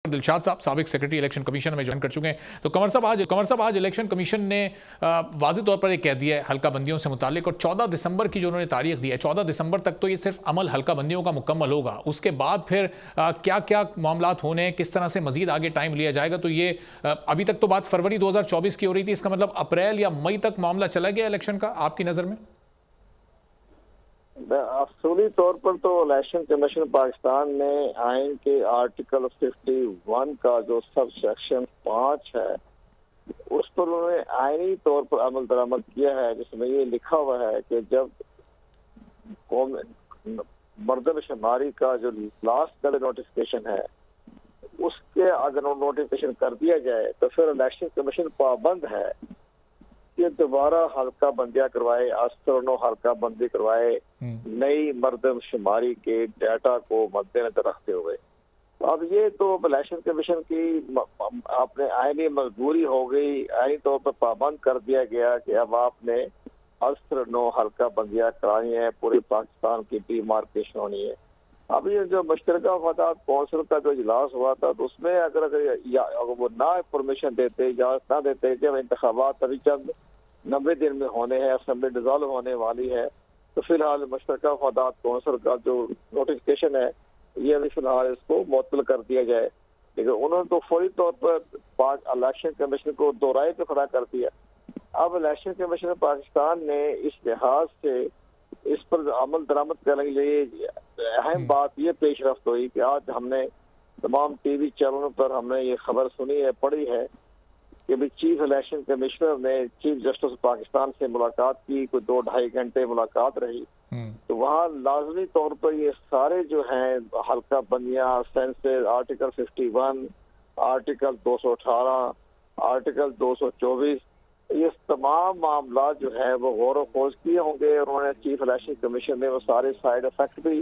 दिलशाद साहब साबिक secretary election commission में ज्वाइन कर चुके हैं। तो कंवर साहब आज इलेक्शन कमीशन ने वाज़ेह तौर पर एक कह दिया है हल्का बंदियों से मुतालिक, और 14 दिसंबर की जो उन्होंने तारीख दी है 14 दिसंबर तक तो ये सिर्फ अमल हल्का बंदियों का मुकम्मल होगा। उसके बाद फिर क्या क्या मामलात होने हैं, किस तरह से मजीद आगे टाइम लिया जाएगा। तो ये अभी तक तो बात फरवरी 2024 की हो रही थी, इसका मतलब अप्रैल या मई तक मामला चला गया इलेक्शन का आपकी नज़र में? असूली तौर पर तो इलेक्शन कमीशन पाकिस्तान ने आइन के आर्टिकल 51 का जो सब सेक्शन 5 है उस पर उन्होंने आइनी तौर पर अमल दरामद किया है, जिसमें ये लिखा हुआ है कि जब मर्दमशुमारी का जो लास्ट का नोटिफिकेशन है उसके अगर नोटिफिकेशन कर दिया जाए तो फिर इलेक्शन कमीशन पाबंद है कि दोबारा हल्का बंदियां करवाए, अस्तर हल्का बंदी करवाए नई मर्दमशुमारी के डाटा को मद्देनजर रखते हुए। अब ये तो इलेक्शन कमीशन की अपने आईनी मजबूरी हो गई, आईनी तौर पर पाबंद कर दिया गया कि अब आपने अस्तर हल्का बंदियां करानी है, पूरे पाकिस्तान की डीमार्केशन होनी है। अब ये जो मुश्तरका वफादात कौंसिल का जो इजलास हुआ था तो उसमें अगर वो ना परमिशन देते, इजाजत ना देते, जब इंतखाबात अभी चंद 90 दिन में होने हैं, असेंबली डिसॉल्व होने वाली है, तो फिलहाल मुश्तरका वफादात कौंसिल का जो नोटिफिकेशन है ये अभी फिलहाल इसको मुअत्तल कर दिया जाए। लेकिन उन्होंने तो फौरी तौर पर इलेक्शन कमीशन को दोहराए पे खड़ा कर दिया। अब इलेक्शन कमीशन पाकिस्तान ने इस लिहाज से इस पर अमल दरामद करने के लिए अहम बात ये पेशरफ्त हुई कि आज हमने तमाम टीवी चैनलों पर हमने ये खबर सुनी है, पढ़ी है कि भी चीफ इलेक्शन कमिश्नर ने चीफ जस्टिस पाकिस्तान से मुलाकात की, कोई 2-2.5 घंटे मुलाकात रही। तो वहाँ लाजमी तौर पर ये सारे जो हैं हल्का बंदियां, सेंसेस, आर्टिकल 51, आर्टिकल 218, आर्टिकल 224, ये तमाम मामला जो है वो गौर खोज किए होंगे। उन्होंने चीफ इलेक्शन कमीशन ने वो सारे साइड इफेक्ट भी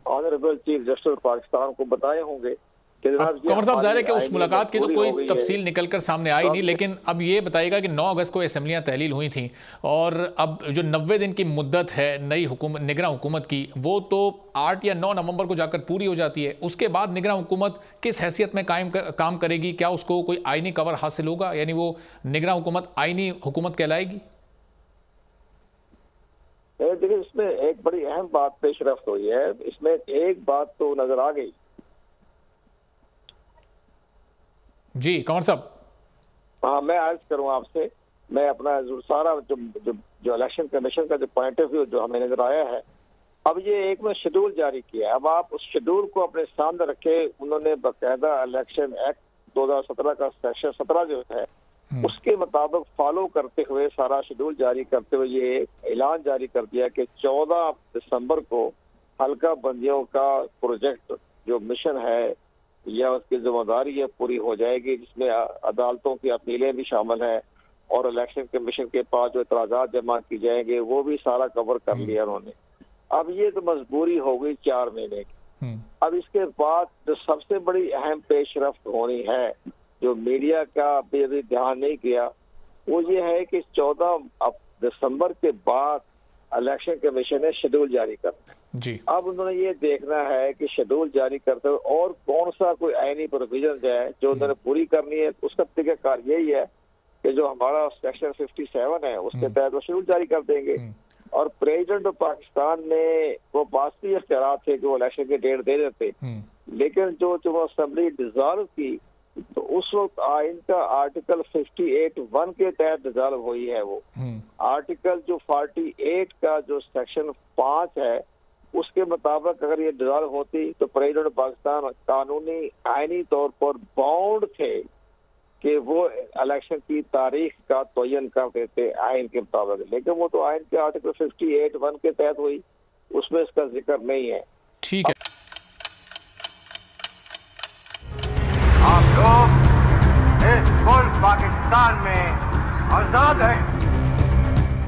ऑनरेबल चीफ जस्टिस पाकिस्तान को बताए होंगे। कंवर साहब जाहिर है कि उस मुलाकात की तो कोई तफसील निकलकर सामने आई नहीं, लेकिन अब ये बताइएगा कि 9 अगस्त को असेंबलियां तहलील हुई थी और अब जो 90 दिन की मुद्दत है नई निगरान हुकूमत की वो तो 8 या 9 नवंबर को जाकर पूरी हो जाती है। उसके बाद निगरान हुकूमत किस हैसियत में काम करेगी? क्या उसको कोई आईनी कवर हासिल होगा, यानी वो निगरान हुकूमत आईनी हुकूमत कहलाएगी? देखिए, इसमें एक बड़ी अहम बात पेशरफ्त हुई है। इसमें एक बात तो नजर आ गई जी कंवर साहब। हाँ, मैं अर्ज करूँ आपसे, मैं अपना सारा जो इलेक्शन कमीशन का जो पॉइंट ऑफ व्यू जो हमें नजर आया है, अब ये एक में शेड्यूल जारी किया है। अब आप उस शेड्यूल को अपने सामने रखे, उन्होंने बाकायदा इलेक्शन एक्ट 2017 का सेक्शन 17 जो है उसके मुताबिक फॉलो करते हुए सारा शेड्यूल जारी करते हुए ये ऐलान जारी कर दिया कि 14 दिसंबर को हल्का बंदियों का प्रोजेक्ट जो मिशन है या उसकी जिम्मेदारी है पूरी हो जाएगी, जिसमें अदालतों की अपीलें भी शामिल हैं और इलेक्शन कमीशन के पास जो एतराज़ात जमा की जाएंगे वो भी सारा कवर कर लिया उन्होंने। अब ये तो मजबूरी हो गई 4 महीने की। अब इसके बाद जो सबसे बड़ी अहम पेशरफ्त होनी है, जो मीडिया का अभी ध्यान नहीं किया, वो ये है कि 14 दिसंबर के बाद इलेक्शन कमीशन ने शेड्यूल जारी करना है जी। अब उन्होंने ये देखना है कि शेड्यूल जारी करते हुए और कौन सा कोई आईनी प्रोविजन है जो उन्होंने पूरी करनी है। उसका तरीकाकार यही है कि जो हमारा सेक्शन 57 है उसके तहत वो शेड्यूल जारी कर देंगे। और प्रेसिडेंट ऑफ पाकिस्तान ने वो पास भी इख्तियार थे कि वो इलेक्शन की डेट दे देते, लेकिन जो असेंबली डिसॉल्व की तो उस वक्त आइन का आर्टिकल 58(1) के तहत डिसॉल्व हुई है। वो आर्टिकल जो 48 का जो सेक्शन 5 है उसके मुताबिक अगर ये डिसॉल्व होती तो प्रेसिडेंट पाकिस्तान कानूनी आईनी तौर पर बाउंड थे कि वो इलेक्शन की तारीख का तयन कर देते आइन के मुताबिक। लेकिन वो तो आइन के आर्टिकल 58(1) के तहत हुई, उसमें इसका जिक्र नहीं है। ठीक है, आप लोग इस मुल्क पाकिस्तान में आजाद हैं।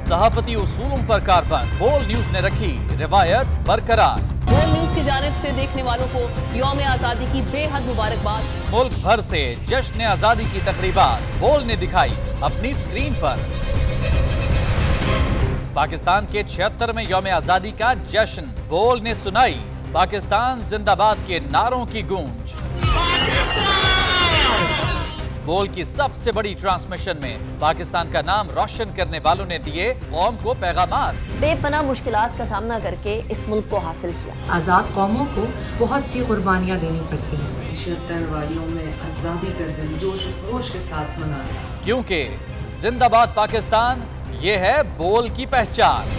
सहाफती उसूलों पर कारबंद बोल न्यूज ने रखी रिवायत बरकरार। बोल न्यूज की जानिब से देखने वालों को यौम आजादी की बेहद मुबारकबाद। मुल्क भर से जश्न आजादी की तकरीबात बोल ने दिखाई अपनी स्क्रीन पर। पाकिस्तान के 76वें यौम आजादी का जश्न बोल ने सुनाई पाकिस्तान जिंदाबाद के नारों की गूंज। बोल की सबसे बड़ी ट्रांसमिशन में पाकिस्तान का नाम रोशन करने वालों ने दिए कौम को पैगामात। बेपनाह मुश्किलात का सामना करके इस मुल्क को हासिल किया। आजाद कौमों को बहुत सी कुर्बानियाँ देनी पड़ती हैं। 76 वारियों में आजादी का दिन जोश खरोश के साथ मनाया, क्योंकि जिंदाबाद पाकिस्तान ये है बोल की पहचान।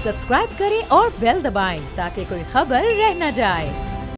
सब्सक्राइब करें और बेल दबाएं ताकि कोई खबर रह न जाए।